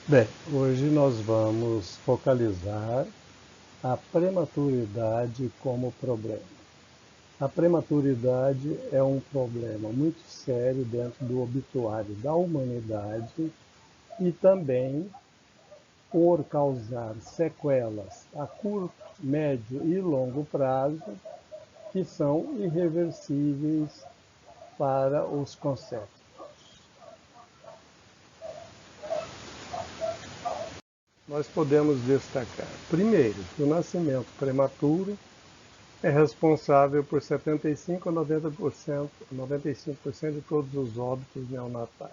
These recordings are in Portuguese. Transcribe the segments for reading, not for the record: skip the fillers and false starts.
Bem, hoje nós vamos focalizar a prematuridade como problema. A prematuridade é um problema muito sério dentro do obituário da humanidade e também por causar sequelas a curto, médio e longo prazo que são irreversíveis para os conceitos. Nós podemos destacar, primeiro, que o nascimento prematuro é responsável por 75 a 90%, 95% de todos os óbitos neonatais.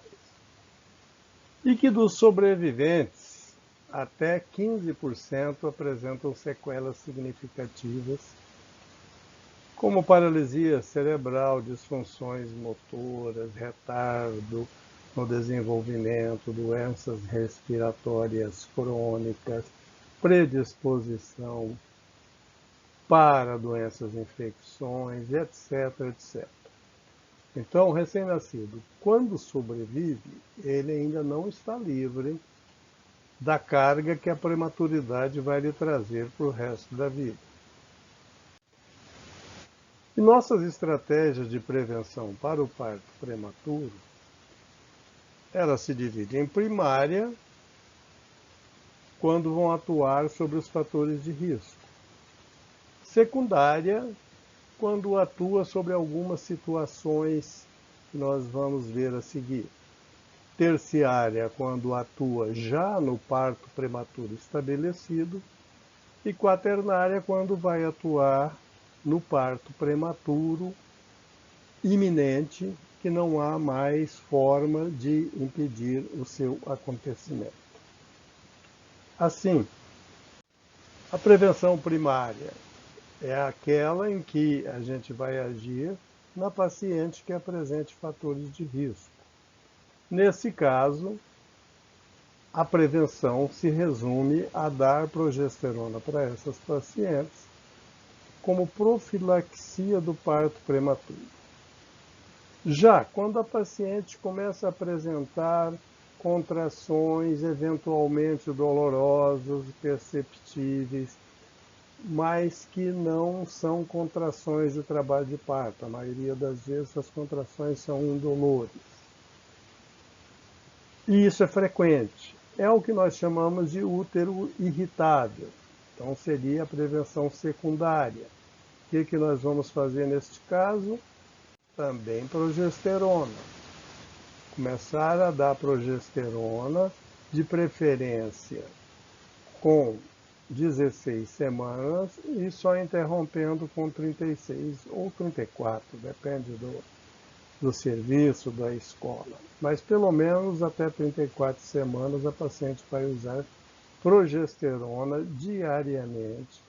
E que dos sobreviventes, até 15% apresentam sequelas significativas, como paralisia cerebral, disfunções motoras, retardo no desenvolvimento, doenças respiratórias crônicas, predisposição para doenças, infecções, etc, etc. Então, o recém-nascido, quando sobrevive, ele ainda não está livre da carga que a prematuridade vai lhe trazer para o resto da vida. E nossas estratégias de prevenção para o parto prematuro, ela se divide em primária, quando vão atuar sobre os fatores de risco. Secundária, quando atua sobre algumas situações que nós vamos ver a seguir. Terciária, quando atua já no parto prematuro estabelecido. E quaternária, quando vai atuar no parto prematuro iminente, que não há mais forma de impedir o seu acontecimento. Assim, a prevenção primária é aquela em que a gente vai agir na paciente que apresente fatores de risco. Nesse caso, a prevenção se resume a dar progesterona para essas pacientes como profilaxia do parto prematuro. Já quando a paciente começa a apresentar contrações eventualmente dolorosas, perceptíveis, mas que não são contrações de trabalho de parto. A maioria das vezes as contrações são indolores. E isso é frequente. É o que nós chamamos de útero irritável. Então seria a prevenção secundária. O que nós vamos fazer neste caso? Também progesterona. Começar a dar progesterona, de preferência com 16 semanas e só interrompendo com 36 ou 34, depende do serviço, da escola. Mas pelo menos até 34 semanas a paciente vai usar progesterona diariamente,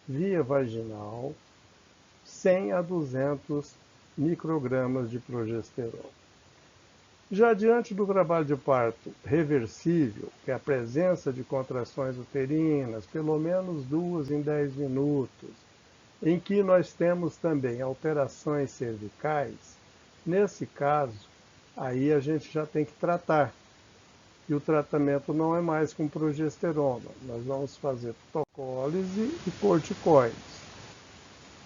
via vaginal, 100 a 200 microgramas de progesterona. Já diante do trabalho de parto reversível, que é a presença de contrações uterinas, pelo menos 2 em 10 minutos, em que nós temos também alterações cervicais, nesse caso, aí a gente já tem que tratar. E o tratamento não é mais com progesterona, nós vamos fazer tocólise e corticoides.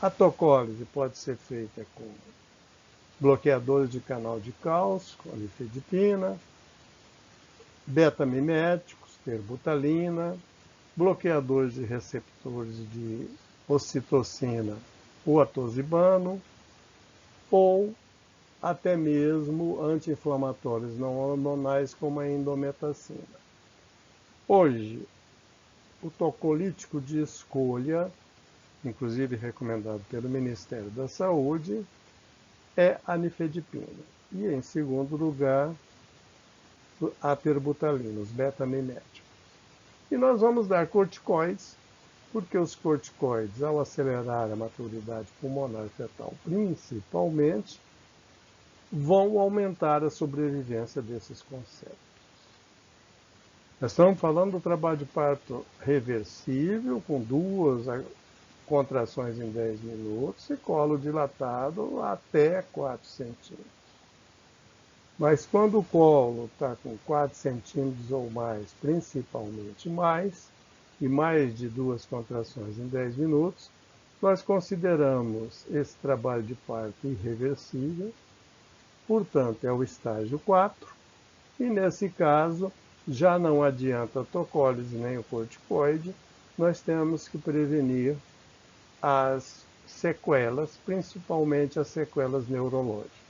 A tocólise pode ser feita com bloqueadores de canal de cálcio, com nifedipina, beta-miméticos, terbutalina, bloqueadores de receptores de ocitocina, o atosibano, ou até mesmo anti-inflamatórios não hormonais como a indometacina. Hoje, o tocolítico de escolha, inclusive recomendado pelo Ministério da Saúde, é a nifedipina. E, em segundo lugar, a terbutalina, os beta-miméticos. E nós vamos dar corticoides, porque os corticoides, ao acelerar a maturidade pulmonar fetal, principalmente, vão aumentar a sobrevivência desses conceitos. Nós estamos falando do trabalho de parto reversível, com 2 contrações em 10 minutos e colo dilatado até 4 centímetros. Mas quando o colo está com 4 centímetros ou mais, principalmente mais, e mais de 2 contrações em 10 minutos, nós consideramos esse trabalho de parto irreversível, portanto, é o estágio 4, e nesse caso, já não adianta a tocólise nem o corticoide, nós temos que prevenir as sequelas, principalmente as sequelas neurológicas.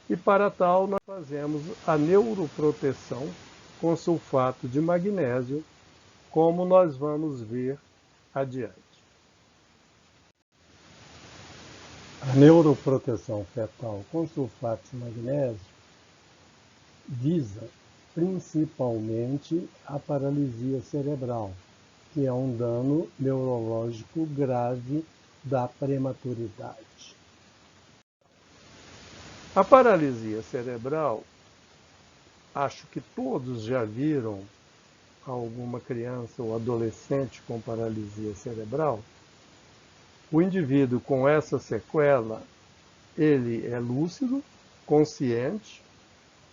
E para tal, nós fazemos a neuroproteção com sulfato de magnésio, como nós vamos ver adiante. A neuroproteção fetal com sulfato de magnésio visa principalmente a paralisia cerebral, que é um dano neurológico grave da prematuridade. A paralisia cerebral, acho que todos já viram alguma criança ou adolescente com paralisia cerebral. O indivíduo com essa sequela, ele é lúcido, consciente,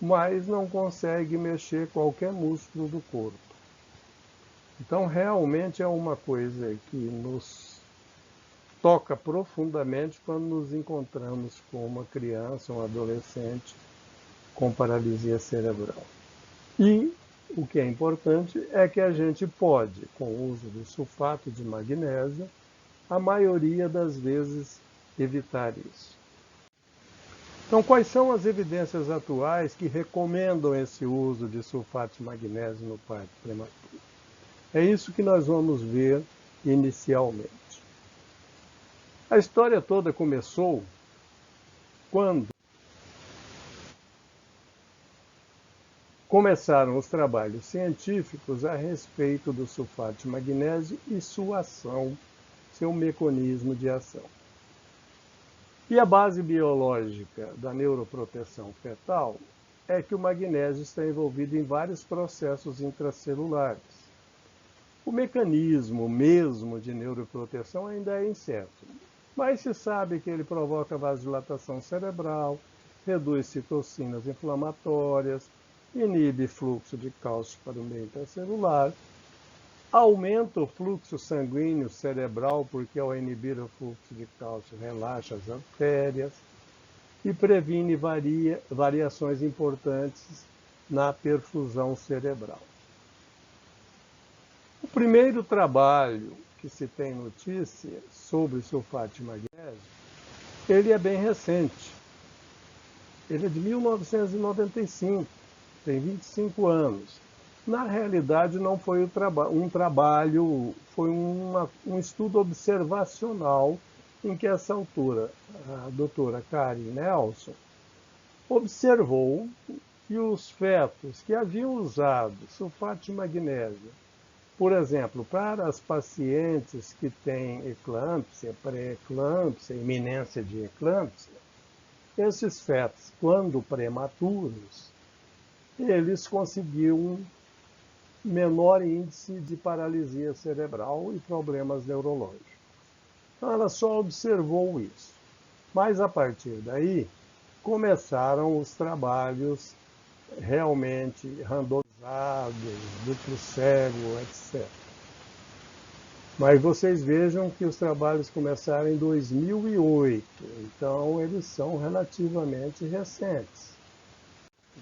mas não consegue mexer qualquer músculo do corpo. Então, realmente é uma coisa que nos toca profundamente quando nos encontramos com uma criança, um adolescente com paralisia cerebral. E o que é importante é que a gente pode, com o uso do sulfato de magnésio, a maioria das vezes evitar isso. Então, quais são as evidências atuais que recomendam esse uso de sulfato de magnésio no parto prematuro? É isso que nós vamos ver inicialmente. A história toda começou quando começaram os trabalhos científicos a respeito do sulfato de magnésio e sua ação, seu mecanismo de ação. E a base biológica da neuroproteção fetal é que o magnésio está envolvido em vários processos intracelulares. O mecanismo mesmo de neuroproteção ainda é incerto, mas se sabe que ele provoca vasodilatação cerebral, reduz citocinas inflamatórias, inibe fluxo de cálcio para o meio intracelular, aumenta o fluxo sanguíneo cerebral, porque ao inibir o fluxo de cálcio relaxa as artérias e previne variações importantes na perfusão cerebral. O primeiro trabalho que se tem notícia sobre sulfato de magnésio, ele é bem recente. Ele é de 1995, tem 25 anos. Na realidade, não foi um trabalho, foi um estudo observacional em que, a essa altura, a doutora Karen Nelson observou que os fetos que haviam usado sulfato de magnésio, por exemplo, para as pacientes que têm eclâmpsia, pré-eclâmpsia, iminência de eclâmpsia, esses fetos, quando prematuros, eles conseguiam um menor índice de paralisia cerebral e problemas neurológicos. Então, ela só observou isso. Mas, a partir daí, começaram os trabalhos realmente randomizados, duplo cego, etc. Mas vocês vejam que os trabalhos começaram em 2008, então eles são relativamente recentes,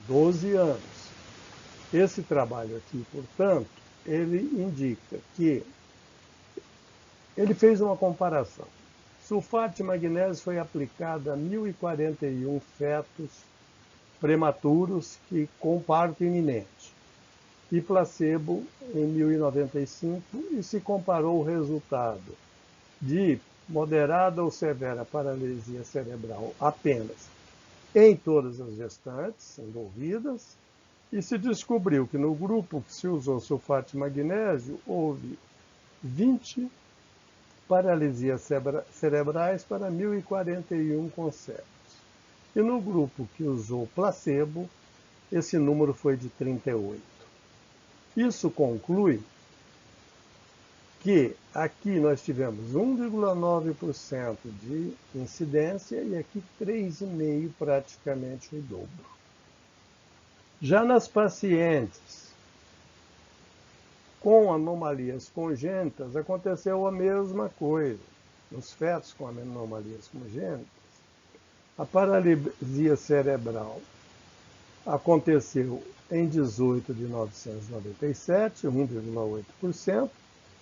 12 anos. Esse trabalho aqui, portanto, ele indica que ele fez uma comparação. Sulfato de magnésio foi aplicado a 1.041 fetos prematuros com parto iminente e placebo em 1.095 e se comparou o resultado de moderada ou severa paralisia cerebral apenas em todas as gestantes envolvidas e se descobriu que no grupo que se usou sulfato de magnésio houve 20 paralisias cerebrais para 1.041 conceptos. E no grupo que usou placebo, esse número foi de 38. Isso conclui que aqui nós tivemos 1,9% de incidência e aqui 3,5%, praticamente o dobro. Já nas pacientes com anomalias congênitas, aconteceu a mesma coisa. Nos fetos com anomalias congênitas, a paralisia cerebral aconteceu em 18 de 997, 1,8%,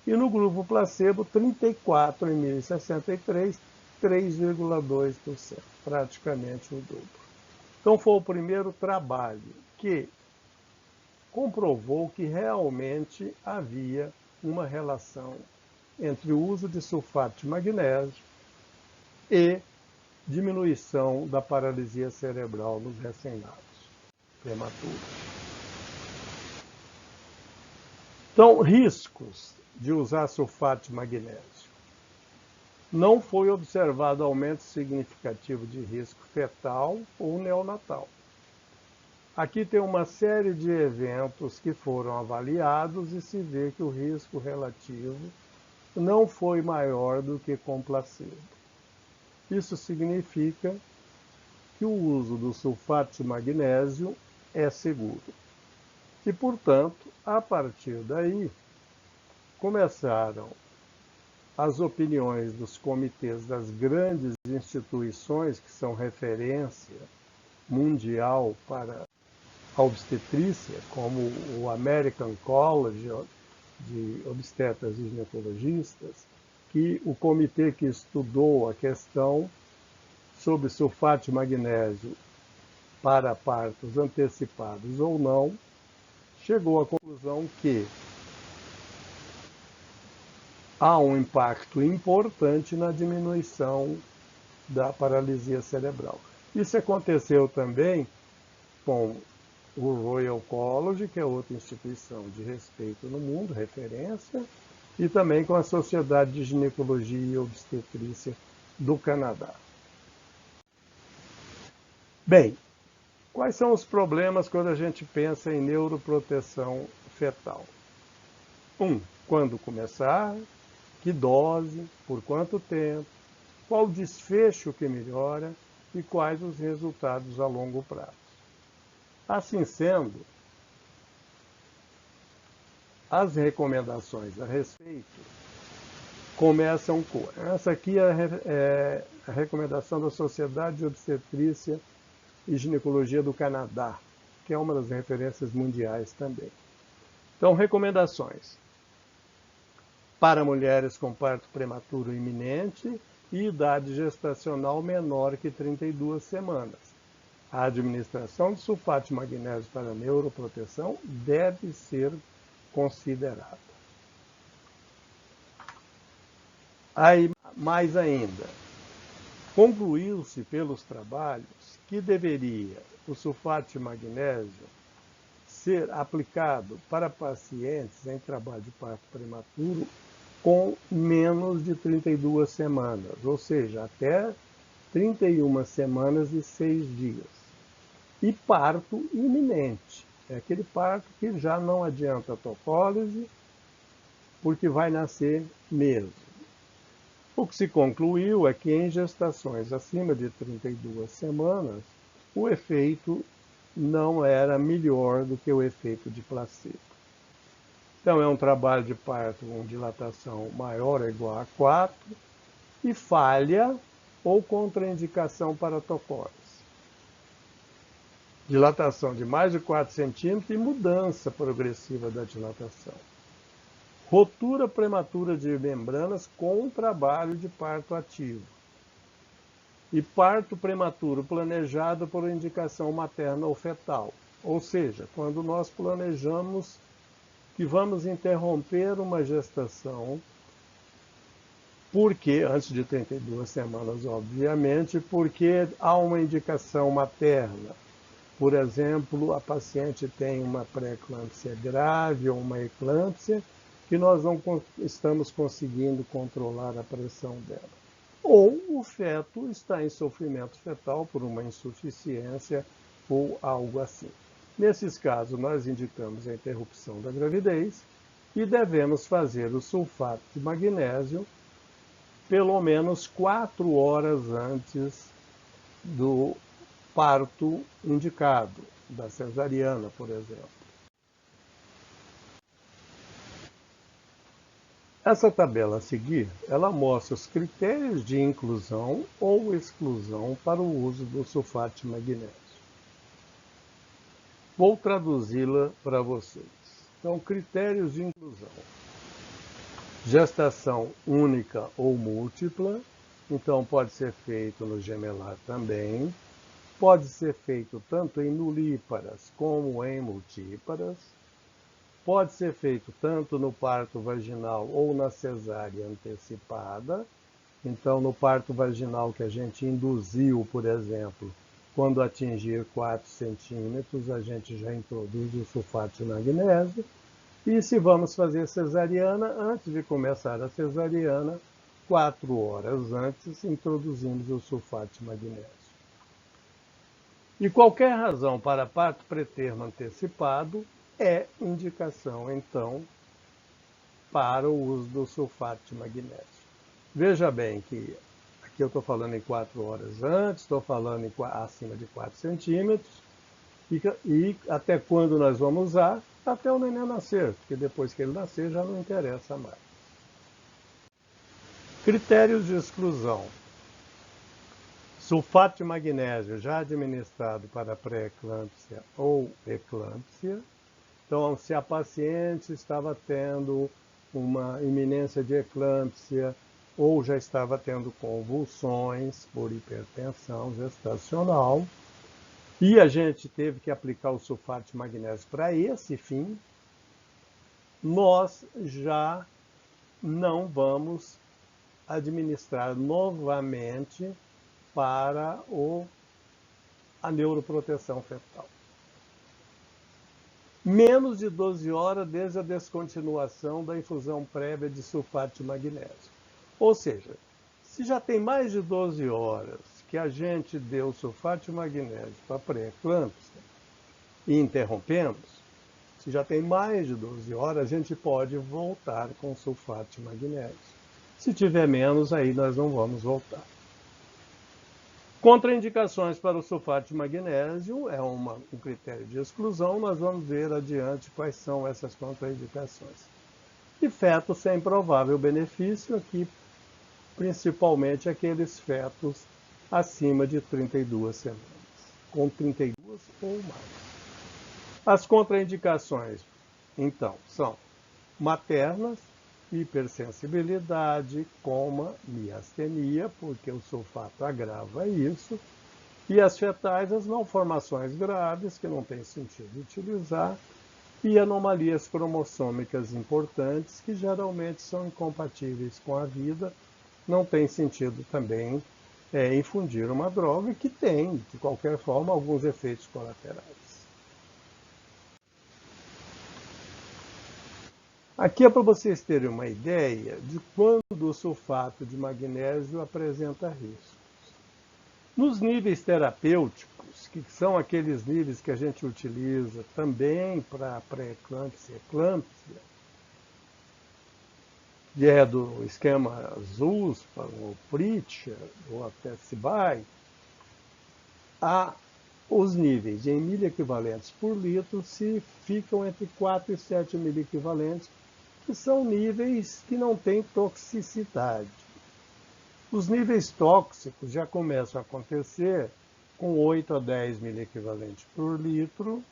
e no grupo placebo, 34 em 1063, 3,2%, praticamente o dobro. Então foi o primeiro trabalho que comprovou que realmente havia uma relação entre o uso de sulfato de magnésio e diminuição da paralisia cerebral nos recém-nascidos prematuros. Então, riscos de usar sulfato de magnésio. Não foi observado aumento significativo de risco fetal ou neonatal. Aqui tem uma série de eventos que foram avaliados e se vê que o risco relativo não foi maior do que com placebo. Isso significa que o uso do sulfato de magnésio é seguro. E, portanto, a partir daí, começaram as opiniões dos comitês das grandes instituições que são referência mundial para a obstetrícia, como o American College de Obstetras e Ginecologistas, que o comitê que estudou a questão sobre sulfato de magnésio para partos antecipados ou não, chegou à conclusão que há um impacto importante na diminuição da paralisia cerebral. Isso aconteceu também com o Royal College, que é outra instituição de respeito no mundo, referência, e também com a Sociedade de Ginecologia e Obstetrícia do Canadá. Bem, quais são os problemas quando a gente pensa em neuroproteção fetal? Quando começar, que dose, por quanto tempo, qual o desfecho que melhora e quais os resultados a longo prazo. Assim sendo, as recomendações a respeito começam com... Essa aqui é a recomendação da Sociedade de Obstetrícia e Ginecologia do Canadá, que é uma das referências mundiais também. Então, recomendações para mulheres com parto prematuro iminente e idade gestacional menor que 32 semanas. A administração de sulfato de magnésio para neuroproteção deve ser considerada. Aí, mais ainda, concluiu-se pelos trabalhos que deveria o sulfato de magnésio ser aplicado para pacientes em trabalho de parto prematuro com menos de 32 semanas, ou seja, até 31 semanas e 6 dias. E parto iminente, é aquele parto que já não adianta topólise, porque vai nascer mesmo. O que se concluiu é que em gestações acima de 32 semanas, o efeito não era melhor do que o efeito de placebo. Então, é um trabalho de parto com dilatação maior ou igual a 4 e falha ou contraindicação para topólise. Dilatação de mais de 4 centímetros e mudança progressiva da dilatação. Rotura prematura de membranas com trabalho de parto ativo. E parto prematuro planejado por indicação materna ou fetal. Ou seja, quando nós planejamos que vamos interromper uma gestação, porque, antes de 32 semanas, obviamente, porque há uma indicação materna. Por exemplo, a paciente tem uma pré-eclâmpsia grave ou uma eclâmpsia, que nós não estamos conseguindo controlar a pressão dela. Ou o feto está em sofrimento fetal por uma insuficiência ou algo assim. Nesses casos, nós indicamos a interrupção da gravidez e devemos fazer o sulfato de magnésio pelo menos 4 horas antes do parto indicado. da cesariana, por exemplo. Essa tabela a seguir, ela mostra os critérios de inclusão ou exclusão para o uso do sulfato de magnésio. Vou traduzi-la para vocês. Então, critérios de inclusão. Gestação única ou múltipla, então pode ser feito no gemelar também. Pode ser feito tanto em nulíparas como em multíparas. Pode ser feito tanto no parto vaginal ou na cesárea antecipada. Então, no parto vaginal que a gente induziu, por exemplo, quando atingir 4 centímetros, a gente já introduz o sulfato de magnésio. E se vamos fazer cesariana, antes de começar a cesariana, 4 horas antes, introduzimos o sulfato de magnésio. E qualquer razão para parto pretermo antecipado é indicação, então, para o uso do sulfato de magnésio. Veja bem que aqui eu estou falando em 4 horas antes, estou falando em acima de 4 centímetros, e até quando nós vamos usar? Até o neném nascer, porque depois que ele nascer já não interessa mais. Critérios de exclusão. Sulfato de magnésio já administrado para pré-eclâmpsia ou eclâmpsia. Então, se a paciente estava tendo uma iminência de eclâmpsia ou já estava tendo convulsões por hipertensão gestacional, e a gente teve que aplicar o sulfato de magnésio para esse fim, nós já não vamos administrar novamente para a neuroproteção fetal. Menos de 12 horas desde a descontinuação da infusão prévia de sulfato de magnésio. Ou seja, se já tem mais de 12 horas que a gente deu sulfato de magnésio para pré-eclâmpsia e interrompemos, se já tem mais de 12 horas, a gente pode voltar com sulfato de magnésio. Se tiver menos, aí nós não vamos voltar. Contraindicações para o sulfato de magnésio é um critério de exclusão, nós vamos ver adiante quais são essas contraindicações. E fetos sem provável benefício, aqui principalmente aqueles fetos acima de 32 semanas, com 32 ou mais. As contraindicações, então, são maternas, hipersensibilidade, coma, miastenia, porque o sulfato agrava isso, e as fetais, as malformações graves, que não tem sentido utilizar, e anomalias cromossômicas importantes, que geralmente são incompatíveis com a vida, não tem sentido também infundir uma droga que tem, de qualquer forma, alguns efeitos colaterais. Aqui é para vocês terem uma ideia de quando o sulfato de magnésio apresenta riscos. Nos níveis terapêuticos, que são aqueles níveis que a gente utiliza também para pré-eclâmpsia e eclâmpsia, que é do esquema ZUSPA, ou Pritchard, ou até CIBAI, os níveis em miliequivalentes por litro se ficam entre 4 e 7 miliequivalentes, que são níveis que não têm toxicidade. Os níveis tóxicos já começam a acontecer com 8 a 10 miliequivalentes por litro,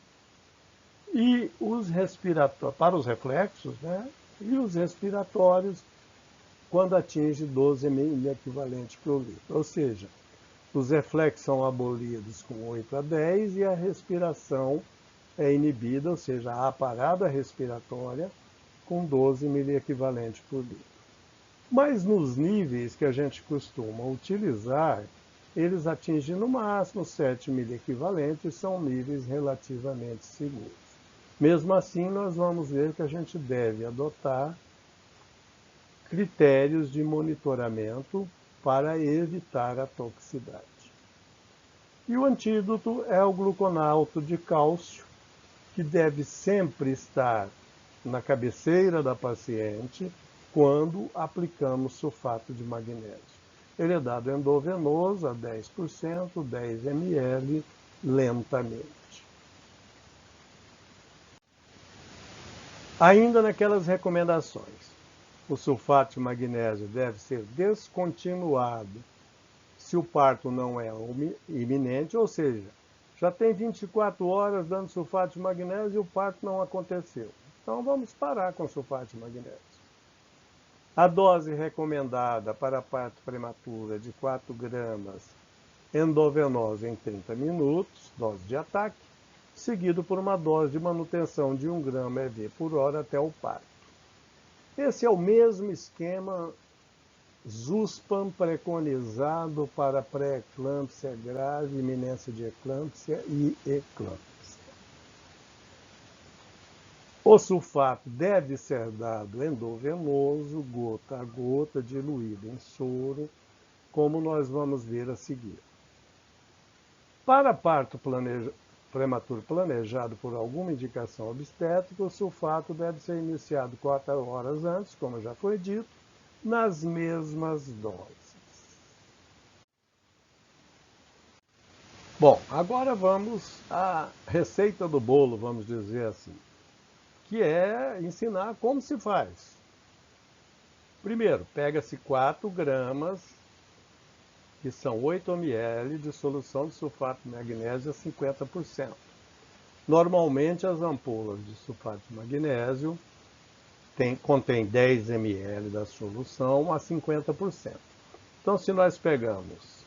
e os respiratórios, para os reflexos, né? E os respiratórios, quando atinge 12 miliequivalentes por litro. Ou seja, os reflexos são abolidos com 8 a 10 e a respiração é inibida, ou seja, a parada respiratória, com 12 miliequivalentes por litro. Mas nos níveis que a gente costuma utilizar, eles atingem no máximo 7 miliequivalentes e são níveis relativamente seguros. Mesmo assim, nós vamos ver que a gente deve adotar critérios de monitoramento para evitar a toxicidade. E o antídoto é o gluconato de cálcio, que deve sempre estar na cabeceira da paciente quando aplicamos sulfato de magnésio. Ele é dado endovenoso a 10%, 10 ml, lentamente. Ainda naquelas recomendações, o sulfato de magnésio deve ser descontinuado se o parto não é iminente, ou seja, já tem 24 horas dando sulfato de magnésio e o parto não aconteceu. Então vamos parar com o sulfato de magnésio. A dose recomendada para parto prematuro é de 4 gramas endovenosa em 30 minutos, dose de ataque, seguido por uma dose de manutenção de 1 grama EV por hora até o parto. Esse é o mesmo esquema Zuspam preconizado para pré-eclâmpsia grave, iminência de eclâmpsia e eclâmpsia. O sulfato deve ser dado endovenoso, gota a gota, diluído em soro, como nós vamos ver a seguir. Para parto prematuro planejado por alguma indicação obstétrica, o sulfato deve ser iniciado 4 horas antes, como já foi dito, nas mesmas doses. Bom, agora vamos à receita do bolo, vamos dizer assim, que é ensinar como se faz. Primeiro, pega-se 4 gramas, que são 8 ml de solução de sulfato de magnésio a 50%. Normalmente as ampolas de sulfato de magnésio contém 10 ml da solução a 50%. Então, se nós pegamos,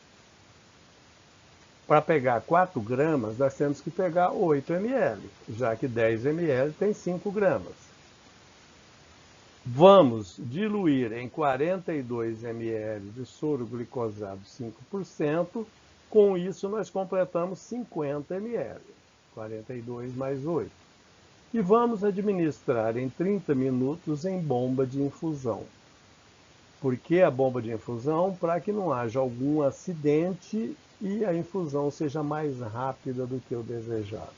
para pegar 4 gramas, nós temos que pegar 8 ml, já que 10 ml tem 5 gramas. Vamos diluir em 42 ml de soro glicosado 5%, com isso nós completamos 50 ml, 42 mais 8. E vamos administrar em 30 minutos em bomba de infusão. Por que a bomba de infusão? Para que não haja algum acidente e a infusão seja mais rápida do que o desejado.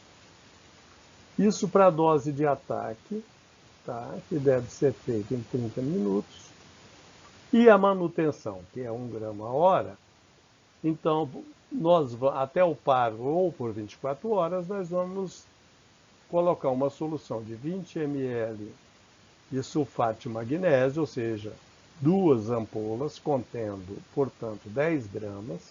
Isso para a dose de ataque, tá? Que deve ser feita em 30 minutos. E a manutenção, que é 1 grama a hora, então até o paro ou por 24 horas, nós vamos colocar uma solução de 20 ml de sulfato de magnésio, ou seja, 2 ampolas contendo, portanto, 10 gramas,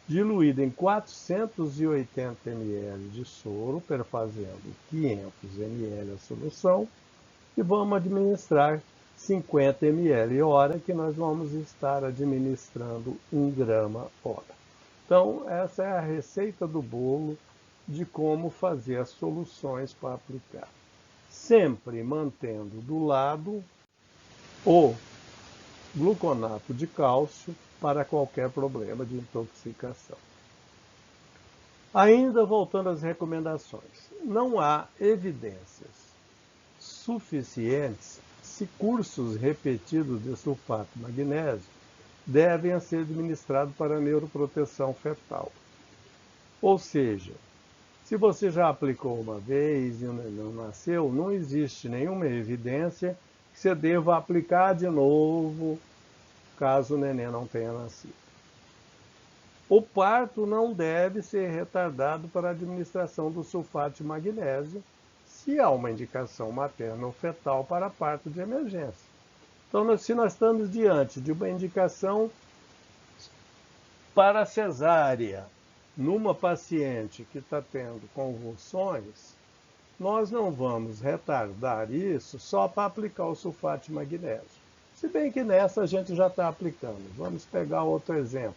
diluído em 480 ml de soro, perfazendo 500 ml a solução, e vamos administrar 50 ml hora, que nós vamos estar administrando 1 grama hora. Então, essa é a receita do bolo de como fazer as soluções para aplicar. Sempre mantendo do lado o gluconato de cálcio para qualquer problema de intoxicação. Ainda voltando às recomendações, não há evidências suficientes se cursos repetidos de sulfato de magnésio devem ser administrados para neuroproteção fetal. Ou seja, se você já aplicou uma vez e o neném não nasceu, não existe nenhuma evidência que você deva aplicar de novo caso o neném não tenha nascido. O parto não deve ser retardado para a administração do sulfato de magnésio, se há uma indicação materna ou fetal para parto de emergência. Então, se nós estamos diante de uma indicação para cesárea, numa paciente que está tendo convulsões, nós não vamos retardar isso só para aplicar o sulfato de magnésio. Se bem que nessa a gente já está aplicando. Vamos pegar outro exemplo.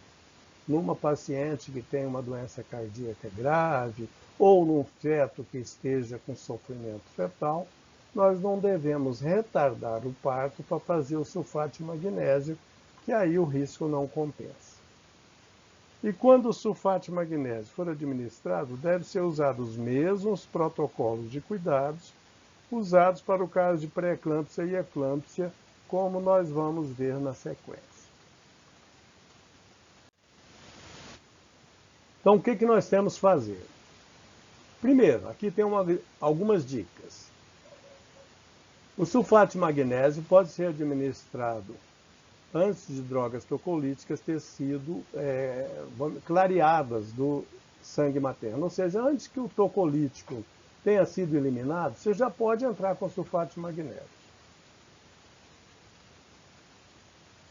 Numa paciente que tem uma doença cardíaca grave ou num feto que esteja com sofrimento fetal, nós não devemos retardar o parto para fazer o sulfato de magnésio, que aí o risco não compensa. E quando o sulfato de magnésio for administrado, deve ser usado os mesmos protocolos de cuidados usados para o caso de pré-eclâmpsia e eclâmpsia, como nós vamos ver na sequência. Então, o que nós temos que fazer? Primeiro, aqui tem algumas dicas. O sulfato de magnésio pode ser administrado antes de drogas tocolíticas ter sido clareadas do sangue materno, ou seja, antes que o tocolítico tenha sido eliminado, você já pode entrar com sulfato de magnésio.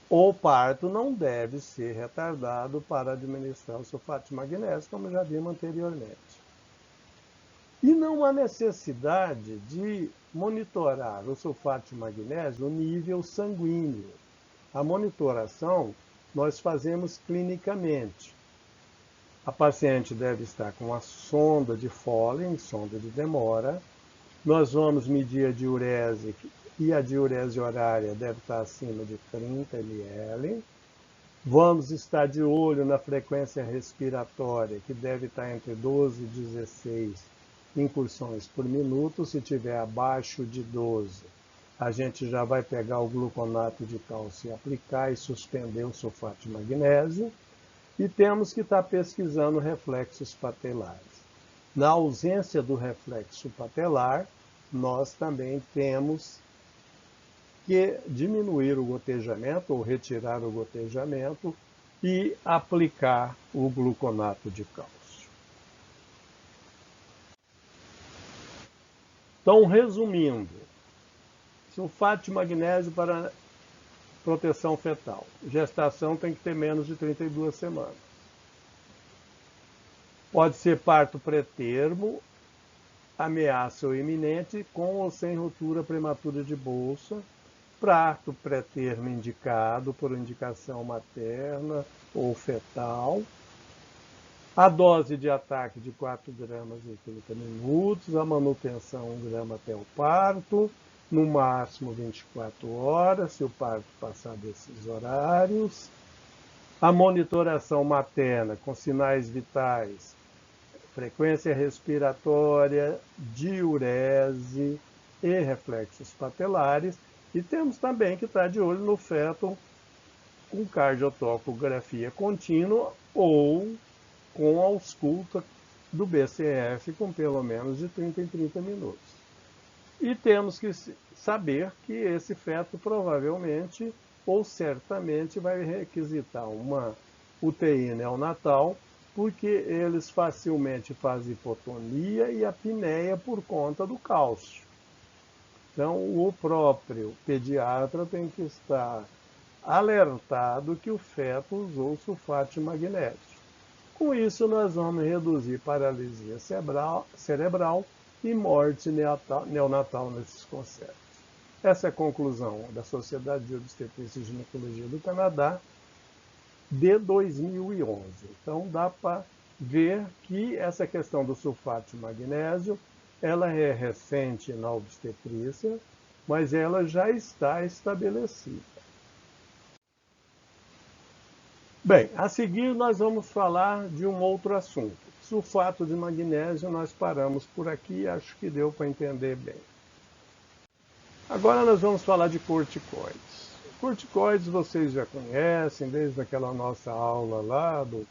O parto não deve ser retardado para administrar o sulfato de magnésio, como já vimos anteriormente. E não há necessidade de monitorar o sulfato de magnésio no nível sanguíneo. A monitoração nós fazemos clinicamente. A paciente deve estar com a sonda de Foley, sonda de demora. Nós vamos medir a diurese, e a diurese horária deve estar acima de 30 ml. Vamos estar de olho na frequência respiratória, que deve estar entre 12 e 16 incursões por minuto. Se tiver abaixo de 12, a gente já vai pegar o gluconato de cálcio e aplicar e suspender o sulfato de magnésio. E temos que estar pesquisando reflexos patelares. Na ausência do reflexo patelar, nós também temos que diminuir o gotejamento ou retirar o gotejamento e aplicar o gluconato de cálcio. Então, resumindo, sulfato de magnésio para proteção fetal. Gestação tem que ter menos de 32 semanas. Pode ser parto pré-termo, ameaça ou iminente, com ou sem ruptura prematura de bolsa. Parto pré-termo indicado por indicação materna ou fetal. A dose de ataque de 4 gramas em 30 minutos, a manutenção 1 grama até o parto, no máximo 24 horas, se o parto passar desses horários. A monitoração materna com sinais vitais, frequência respiratória, diurese e reflexos patelares. E temos também que estar de olho no feto com cardiotocografia contínua ou com ausculta do BCF com pelo menos de 30 em 30 minutos. E temos que saber que esse feto provavelmente ou certamente vai requisitar uma UTI neonatal, porque eles facilmente fazem hipotonia e apneia por conta do cálcio. Então, o próprio pediatra tem que estar alertado que o feto usou sulfato de magnésio. Com isso, nós vamos reduzir paralisia cerebral e morte neonatal nesses conceitos. Essa é a conclusão da Sociedade de Obstetrícia e Ginecologia do Canadá de 2011. Então, dá para ver que essa questão do sulfato de magnésio, ela é recente na obstetrícia, mas ela já está estabelecida. Bem, a seguir nós vamos falar de um outro assunto. Sulfato de magnésio, nós paramos por aqui, acho que deu para entender bem. Agora nós vamos falar de corticoides. Corticoides vocês já conhecem, desde aquela nossa aula lá do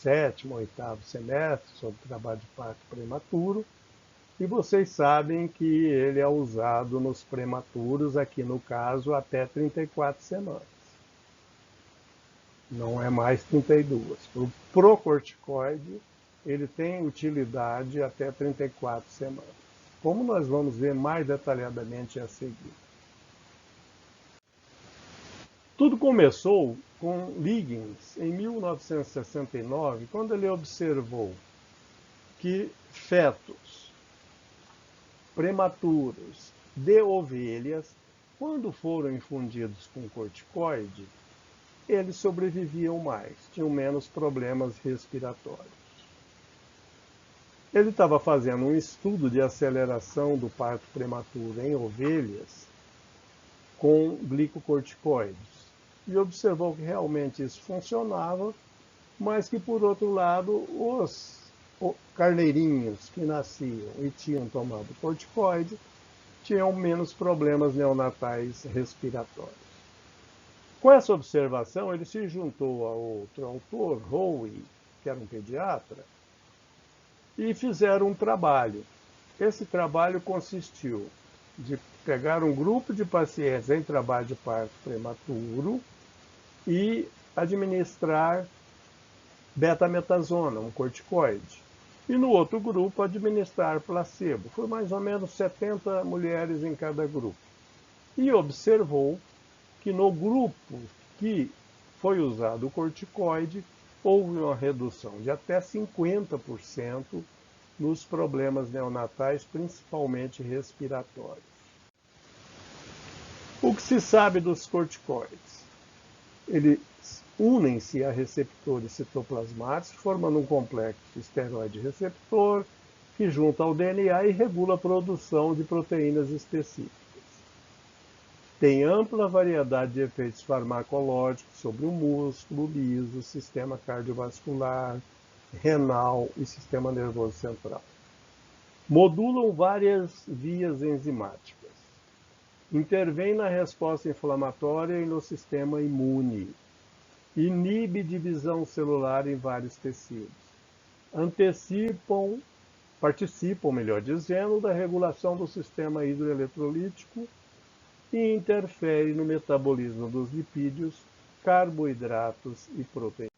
7º, 8º semestre, sobre trabalho de parto prematuro. E vocês sabem que ele é usado nos prematuros, aqui no caso, até 34 semanas. Não é mais 32. O procorticoide, ele tem utilidade até 34 semanas. Como nós vamos ver mais detalhadamente a seguir. Tudo começou com Liggins, em 1969, quando ele observou que fetos prematuros de ovelhas, quando foram infundidos com corticoide, eles sobreviviam mais, tinham menos problemas respiratórios. Ele estava fazendo um estudo de aceleração do parto prematuro em ovelhas com glicocorticoides e observou que realmente isso funcionava, mas que, por outro lado, os carneirinhos que nasciam e tinham tomado corticoide tinham menos problemas neonatais respiratórios. Com essa observação, ele se juntou a outro autor, Howe, que era um pediatra, e fizeram um trabalho. Esse trabalho consistiu de pegar um grupo de pacientes em trabalho de parto prematuro e administrar betametasona, um corticoide. E no outro grupo, administrar placebo. Foi mais ou menos 70 mulheres em cada grupo. E observou que no grupo que foi usado o corticoide, houve uma redução de até 50% nos problemas neonatais, principalmente respiratórios. O que se sabe dos corticoides? Eles unem-se a receptores citoplasmáticos, formando um complexo esteroide-receptor, que junta ao DNA e regula a produção de proteínas específicas. Tem ampla variedade de efeitos farmacológicos sobre o músculo liso, sistema cardiovascular, renal e sistema nervoso central. Modulam várias vias enzimáticas. Intervém na resposta inflamatória e no sistema imune. Inibe divisão celular em vários tecidos. Participam, melhor dizendo, da regulação do sistema hidroeletrolítico e interfere no metabolismo dos lipídios, carboidratos e proteínas.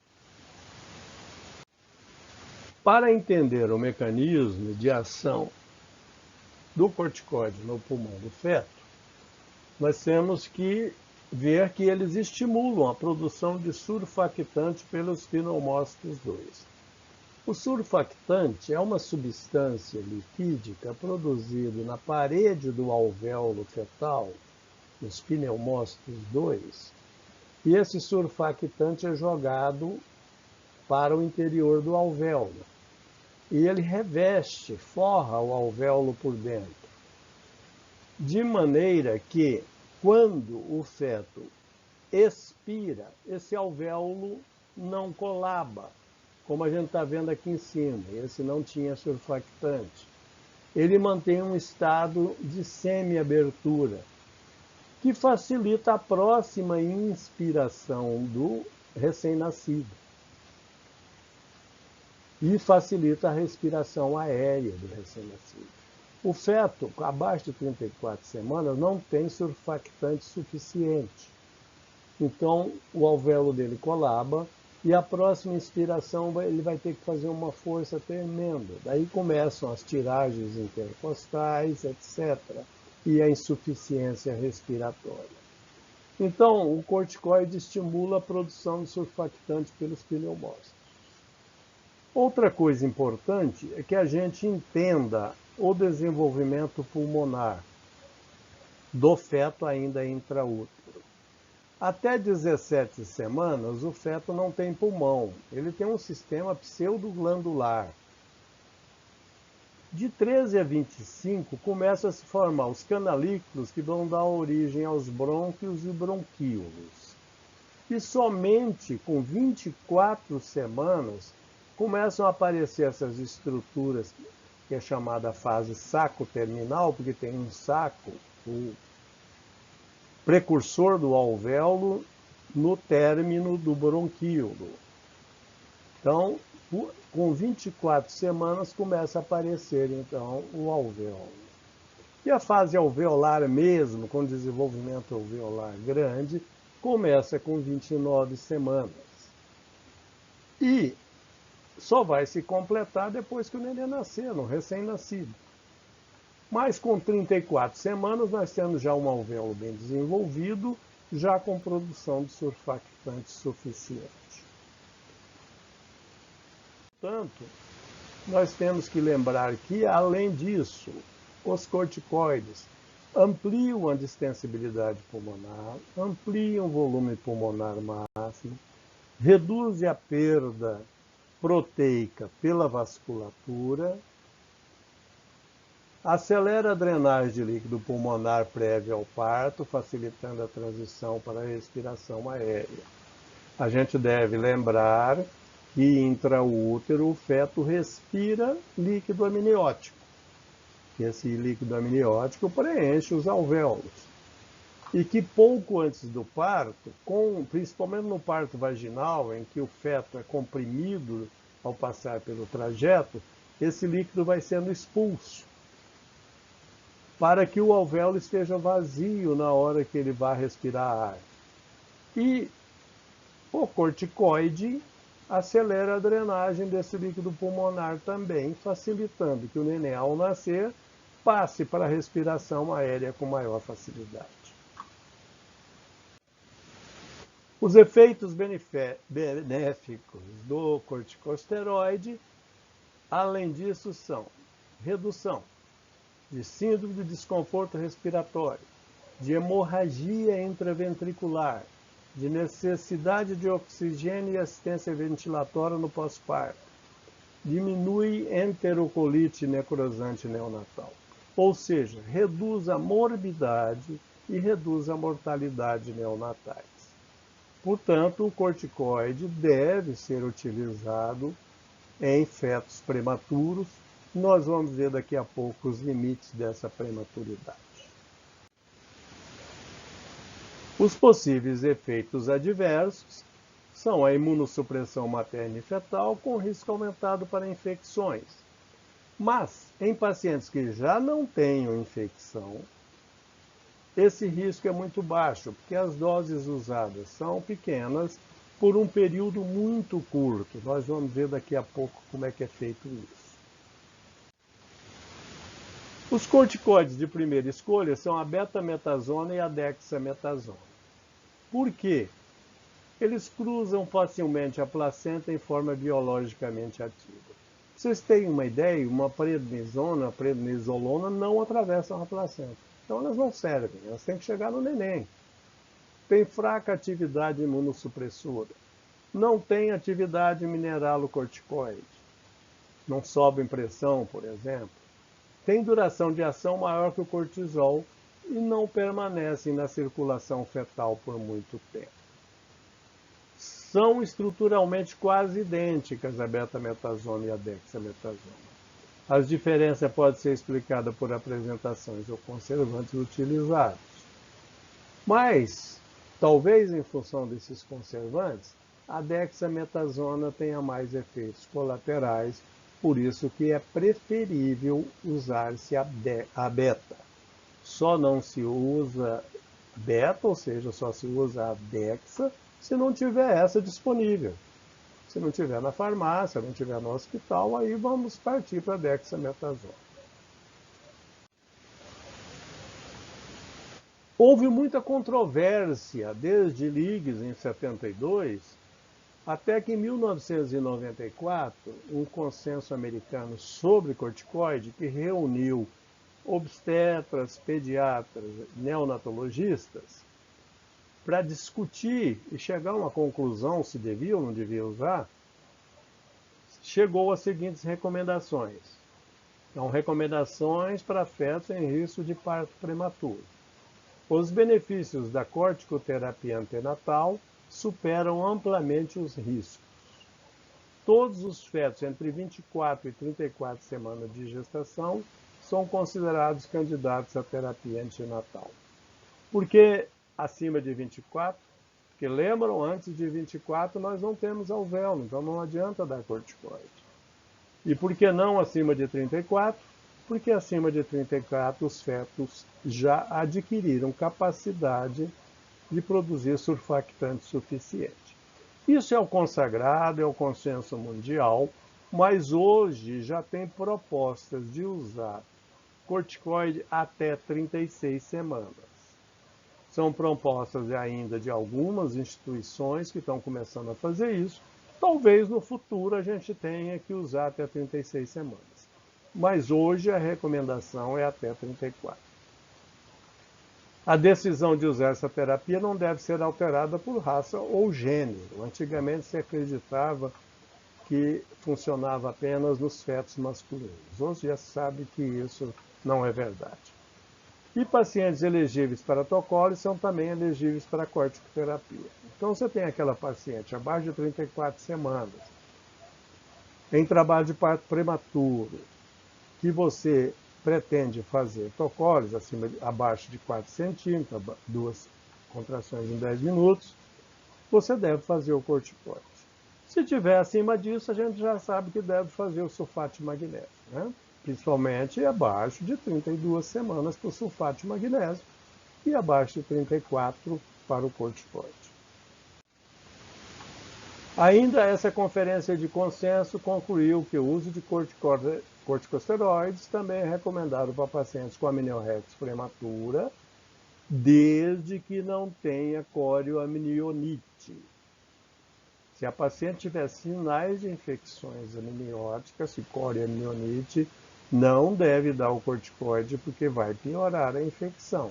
Para entender o mecanismo de ação do corticoide no pulmão do feto, nós temos que ver que eles estimulam a produção de surfactante pelos pneumócitos 2. O surfactante é uma substância lipídica produzida na parede do alvéolo fetal, nos pneumócitos 2, e esse surfactante é jogado para o interior do alvéolo. E ele reveste, forra o alvéolo por dentro. De maneira que, quando o feto expira, esse alvéolo não colaba, como a gente está vendo aqui em cima. Esse não tinha surfactante. Ele mantém um estado de semi-abertura, que facilita a próxima inspiração do recém-nascido e facilita a respiração aérea do recém-nascido. O feto, abaixo de 34 semanas, não tem surfactante suficiente. Então, o alvéolo dele colaba e a próxima inspiração ele vai ter que fazer uma força tremenda. Daí começam as tiragens intercostais, etc., e a insuficiência respiratória. Então, o corticoide estimula a produção de surfactante pelos pneumócitos. Outra coisa importante é que a gente entenda o desenvolvimento pulmonar do feto ainda intraútero. Até 17 semanas, o feto não tem pulmão, ele tem um sistema pseudoglandular. De 13 a 25, começam a se formar os canalículos que vão dar origem aos brônquios e bronquíolos. E somente com 24 semanas começam a aparecer essas estruturas, que é chamada fase saco terminal, porque tem um saco, o precursor do alvéolo, no término do bronquíolo. Então, com 24 semanas começa a aparecer, então, o alvéolo. E a fase alveolar mesmo, com desenvolvimento alveolar grande, começa com 29 semanas. E só vai se completar depois que o neném nascer, no recém-nascido. Mas com 34 semanas nós temos já um alvéolo bem desenvolvido, já com produção de surfactante suficiente. Portanto, nós temos que lembrar que, além disso, os corticoides ampliam a distensibilidade pulmonar, ampliam o volume pulmonar máximo, reduzem a perda proteica pela vasculatura, acelera a drenagem de líquido pulmonar prévia ao parto, facilitando a transição para a respiração aérea. A gente deve lembrar que intraútero o feto respira líquido amniótico. Esse líquido amniótico preenche os alvéolos. E que pouco antes do parto, principalmente no parto vaginal, em que o feto é comprimido ao passar pelo trajeto, esse líquido vai sendo expulso, para que o alvéolo esteja vazio na hora que ele vai respirar ar. E o corticoide acelera a drenagem desse líquido pulmonar também, facilitando que o neném, ao nascer, passe para a respiração aérea com maior facilidade. Os efeitos benéficos do corticosteroide, além disso, são redução de síndrome de desconforto respiratório, de hemorragia intraventricular, de necessidade de oxigênio e assistência ventilatória no pós-parto, diminui enterocolite necrosante neonatal, ou seja, reduz a morbidade e reduz a mortalidade neonatais. Portanto, o corticoide deve ser utilizado em fetos prematuros. Nós vamos ver daqui a pouco os limites dessa prematuridade. Os possíveis efeitos adversos são a imunossupressão materna e fetal com risco aumentado para infecções. Mas, em pacientes que já não tenham infecção, esse risco é muito baixo, porque as doses usadas são pequenas por um período muito curto. Nós vamos ver daqui a pouco como é que é feito isso. Os corticoides de primeira escolha são a betametasona e a dexametasona. Por quê? Eles cruzam facilmente a placenta em forma biologicamente ativa. Pra vocês terem uma ideia, uma prednisona, prednisolona não atravessam a placenta. Então elas não servem, elas têm que chegar no neném. Tem fraca atividade imunossupressora. Não tem atividade mineralocorticoide. Não sobem pressão, por exemplo. Tem duração de ação maior que o cortisol e não permanecem na circulação fetal por muito tempo. São estruturalmente quase idênticas a betametasona e a dexametasona. As diferenças podem ser explicadas por apresentações ou conservantes utilizados. Mas, talvez em função desses conservantes, a dexametasona tenha mais efeitos colaterais, por isso que é preferível usar-se a beta. Só não se usa beta, ou seja, só se usa a dexa, se não tiver essa disponível. Se não tiver na farmácia, não tiver no hospital, aí vamos partir para a dexametasona. Houve muita controvérsia desde Liggs em 72, até que em 1994, um consenso americano sobre corticoide, que reuniu obstetras, pediatras, neonatologistas, para discutir e chegar a uma conclusão se devia ou não devia usar, chegou às seguintes recomendações. Então, recomendações para fetos em risco de parto prematuro. Os benefícios da corticoterapia antenatal superam amplamente os riscos. Todos os fetos entre 24 e 34 semanas de gestação são considerados candidatos à terapia antenatal. Por que acima de 24? Porque lembram, antes de 24 nós não temos alvéolo, então não adianta dar corticoide. E por que não acima de 34? Porque acima de 34 os fetos já adquiriram capacidade de produzir surfactante suficiente. Isso é o consagrado, é o consenso mundial, mas hoje já tem propostas de usar corticoide até 36 semanas. São propostas ainda de algumas instituições que estão começando a fazer isso. Talvez no futuro a gente tenha que usar até 36 semanas. Mas hoje a recomendação é até 34. A decisão de usar essa terapia não deve ser alterada por raça ou gênero. Antigamente se acreditava que funcionava apenas nos fetos masculinos. Hoje já se sabe que isso não é verdade. E pacientes elegíveis para tocólise são também elegíveis para corticoterapia. Então você tem aquela paciente abaixo de 34 semanas, em trabalho de parto prematuro, que você pretende fazer tocólise abaixo de 4 centímetros, 2 contrações em 10 minutos, você deve fazer o corticoide. Se tiver acima disso, a gente já sabe que deve fazer o sulfato de magnésio, né? Principalmente abaixo de 32 semanas para o sulfato de magnésio e abaixo de 34 para o corticoide. Ainda essa conferência de consenso concluiu que o uso de corticosteroides também é recomendado para pacientes com amniorrex prematura, desde que não tenha corioamnionite. Se a paciente tiver sinais de infecções amnióticas, corioamnionite, não deve dar o corticoide porque vai piorar a infecção.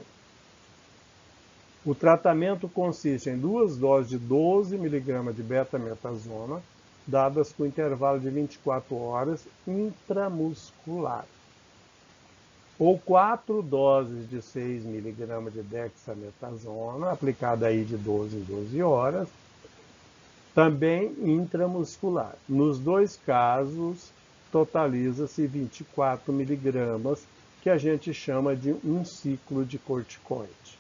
O tratamento consiste em 2 doses de 12 mg de betametasona, dadas com intervalo de 24 horas intramuscular, ou 4 doses de 6 mg de dexametasona, aplicada aí de 12 em 12 horas, também intramuscular. Nos dois casos, totaliza-se 24 mg, que a gente chama de um ciclo de corticoide,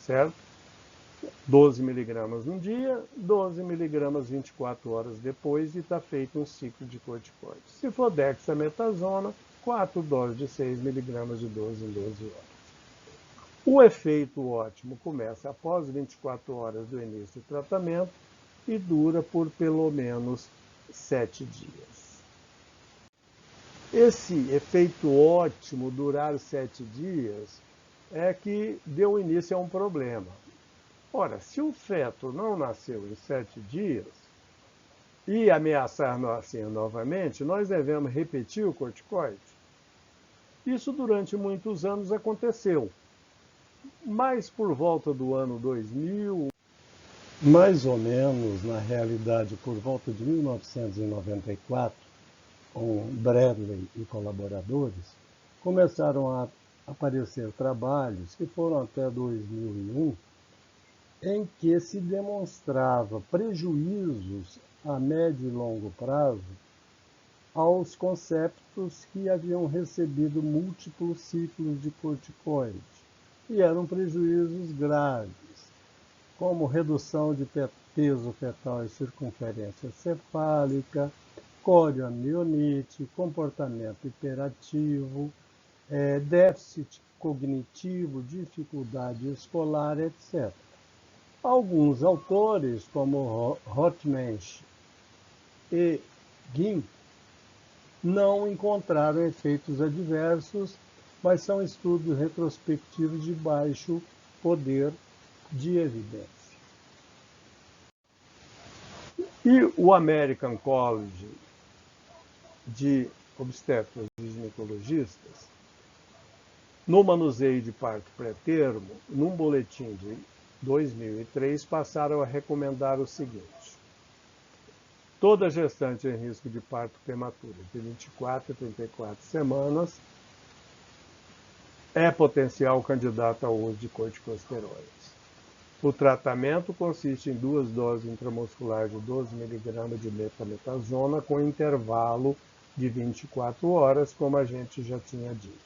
certo? 12 mg num dia, 12 mg 24 horas depois e está feito um ciclo de corticoide. Se for dexametasona, 4 doses de 6 mg de 12 em 12 horas. O efeito ótimo começa após 24 horas do início do tratamento e dura por pelo menos 7 dias. Esse efeito ótimo durar 7 dias é que deu início a um problema. Ora, se o feto não nasceu em 7 dias e ameaçar nascer novamente, nós devemos repetir o corticoide? Isso durante muitos anos aconteceu, mas por volta do ano 2000, mais ou menos, na realidade, por volta de 1994, com Bradley e colaboradores, começaram a aparecer trabalhos que foram até 2001, em que se demonstrava prejuízos a médio e longo prazo aos conceptos que haviam recebido múltiplos ciclos de corticoide, e eram prejuízos graves, como redução de peso fetal e circunferência cefálica, corioamnionite, comportamento hiperativo, déficit cognitivo, dificuldade escolar, etc. Alguns autores, como Rotmensch e Gim, não encontraram efeitos adversos, mas são estudos retrospectivos de baixo poder de evidência. E o American College de Obstetras e Ginecologistas, no manuseio de parto pré-termo, num boletim de 2003, passaram a recomendar o seguinte: toda gestante em risco de parto prematuro de 24 a 34 semanas é potencial candidato ao uso de corticosteroides. O tratamento consiste em 2 doses intramusculares de 12 mg de betametasona com intervalo de 24 horas, como a gente já tinha dito.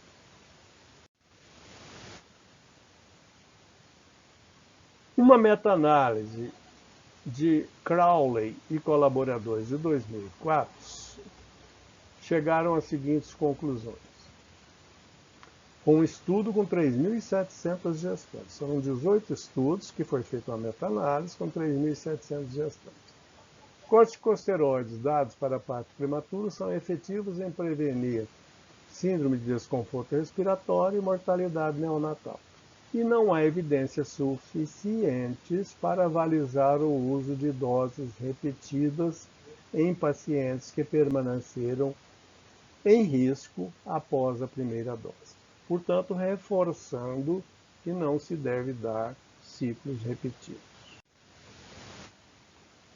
Uma meta-análise de Crowley e colaboradores de 2004 chegaram às seguintes conclusões. Um estudo com 3.700 gestantes. Foram 18 estudos que foi feita uma meta-análise com 3.700 gestantes. Corticosteroides dados para parto prematuro são efetivos em prevenir síndrome de desconforto respiratório e mortalidade neonatal. E não há evidências suficientes para avalizar o uso de doses repetidas em pacientes que permaneceram em risco após a primeira dose. Portanto, reforçando que não se deve dar ciclos repetidos.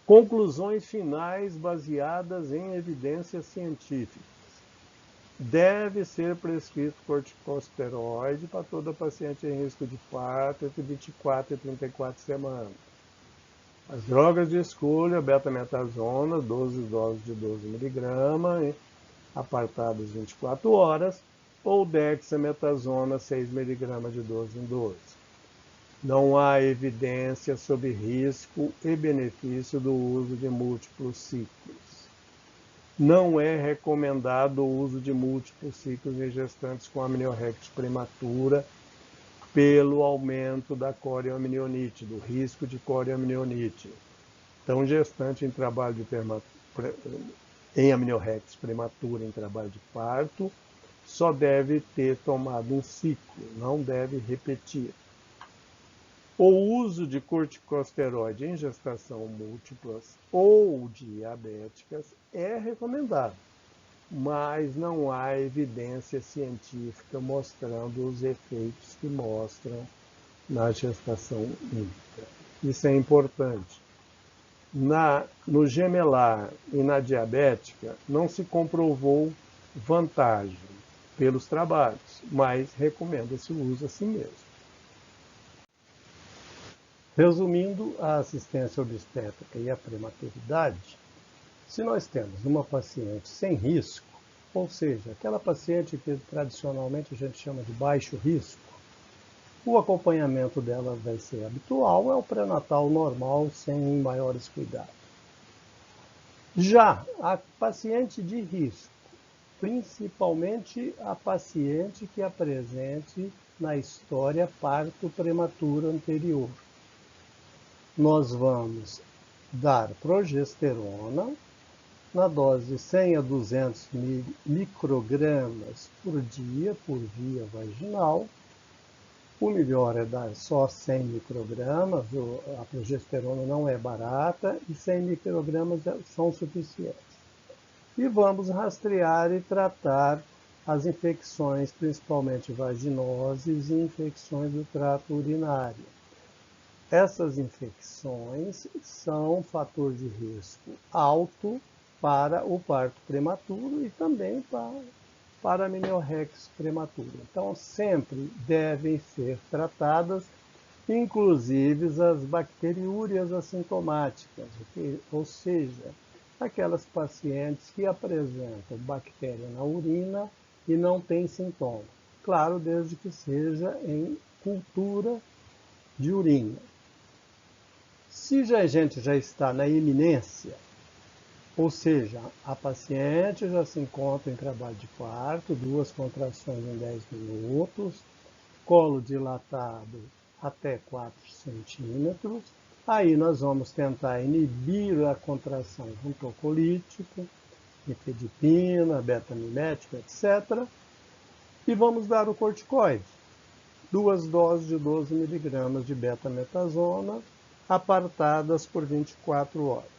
Conclusões finais baseadas em evidências científicas. Deve ser prescrito corticosteroide para toda paciente em risco de parto entre 24 e 34 semanas. As drogas de escolha, betametasona, 12 doses de 12 mg, apartadas 24 horas, ou dexametasona, 6 mg de 12 em 12. Não há evidência sobre risco e benefício do uso de múltiplos ciclos. Não é recomendado o uso de múltiplos ciclos em gestantes com amniorrex prematura pelo aumento da corioamnionite, do risco de corioamnionite. Então, gestante em trabalho de em amniorrex prematura em trabalho de parto, só deve ter tomado um ciclo, não deve repetir. O uso de corticosteroide em gestação múltiplas ou diabéticas é recomendado, mas não há evidência científica mostrando os efeitos que mostram na gestação única. Isso é importante. No gemelar e na diabética, não se comprovou vantagem pelos trabalhos, mas recomenda-se o uso assim mesmo. Resumindo, a assistência obstétrica e a prematuridade, se nós temos uma paciente sem risco, ou seja, aquela paciente que tradicionalmente a gente chama de baixo risco, o acompanhamento dela vai ser habitual, é o pré-natal normal, sem maiores cuidados. Já a paciente de risco, principalmente a paciente que apresente na história parto prematuro anterior, nós vamos dar progesterona na dose 100 a 200 microgramas por dia, por via vaginal. O melhor é dar só 100 microgramas, a progesterona não é barata e 100 microgramas são suficientes. E vamos rastrear e tratar as infecções, principalmente vaginoses e infecções do trato urinário. Essas infecções são um fator de risco alto para o parto prematuro e também para a amniorrex prematura. Então, sempre devem ser tratadas, inclusive as bacteriúrias assintomáticas, ou seja, aquelas pacientes que apresentam bactéria na urina e não têm sintoma. Claro, desde que seja em cultura de urina. Se a gente já está na iminência, ou seja, a paciente já se encontra em trabalho de parto, 2 contrações em 10 minutos, colo dilatado até 4 centímetros, aí nós vamos tentar inibir a contração com tocolítico, nifedipina, beta-mimético, etc. E vamos dar o corticoide, 2 doses de 12 miligramas de betametasona, apartadas por 24 horas.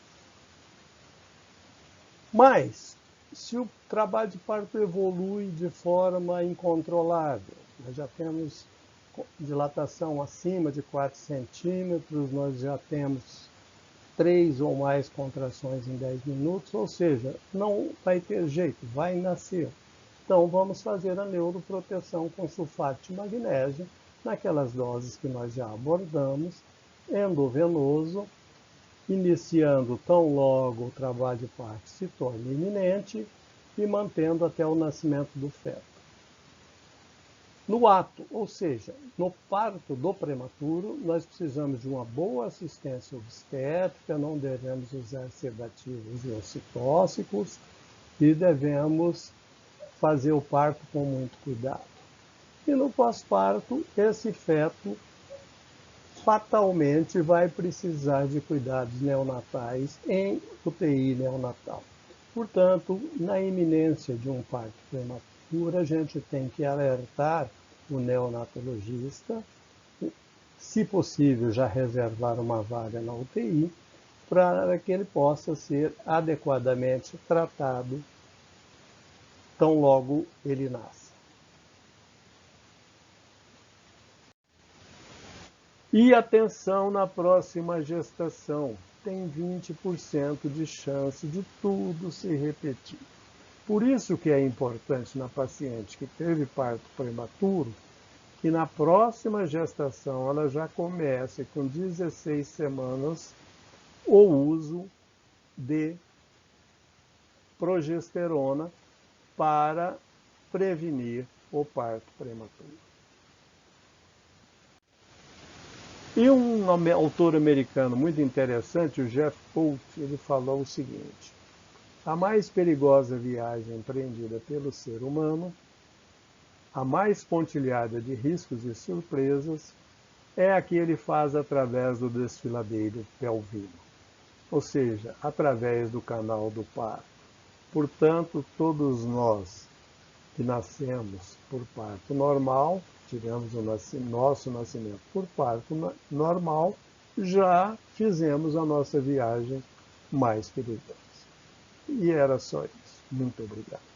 Mas, se o trabalho de parto evolui de forma incontrolável, nós já temos dilatação acima de 4 centímetros, nós já temos 3 ou mais contrações em 10 minutos, ou seja, não vai ter jeito, vai nascer. Então, vamos fazer a neuroproteção com sulfato de magnésio, naquelas doses que nós já abordamos, endovenoso, iniciando tão logo o trabalho de parto se torne iminente e mantendo até o nascimento do feto. No ato, ou seja, no parto do prematuro, nós precisamos de uma boa assistência obstétrica, não devemos usar sedativos e ocittóxicos e devemos fazer o parto com muito cuidado. E no pós-parto, esse feto fatalmente vai precisar de cuidados neonatais em UTI neonatal. Portanto, na iminência de um parto prematuro, a gente tem que alertar o neonatologista, se possível já reservar uma vaga na UTI, para que ele possa ser adequadamente tratado tão logo ele nasce. E atenção na próxima gestação, tem 20% de chance de tudo se repetir. Por isso que é importante na paciente que teve parto prematuro, que na próxima gestação ela já comece com 16 semanas o uso de progesterona para prevenir o parto prematuro. E um autor americano muito interessante, o Jeff Poult, ele falou o seguinte: a mais perigosa viagem empreendida pelo ser humano, a mais pontilhada de riscos e surpresas, é a que ele faz através do desfiladeiro pelvino. ou seja, através do canal do parto. Portanto, todos nós que nascemos por parto normal, tivemos o nosso nascimento por parto normal, já fizemos a nossa viagem mais perigosa. E era só isso. Muito obrigado.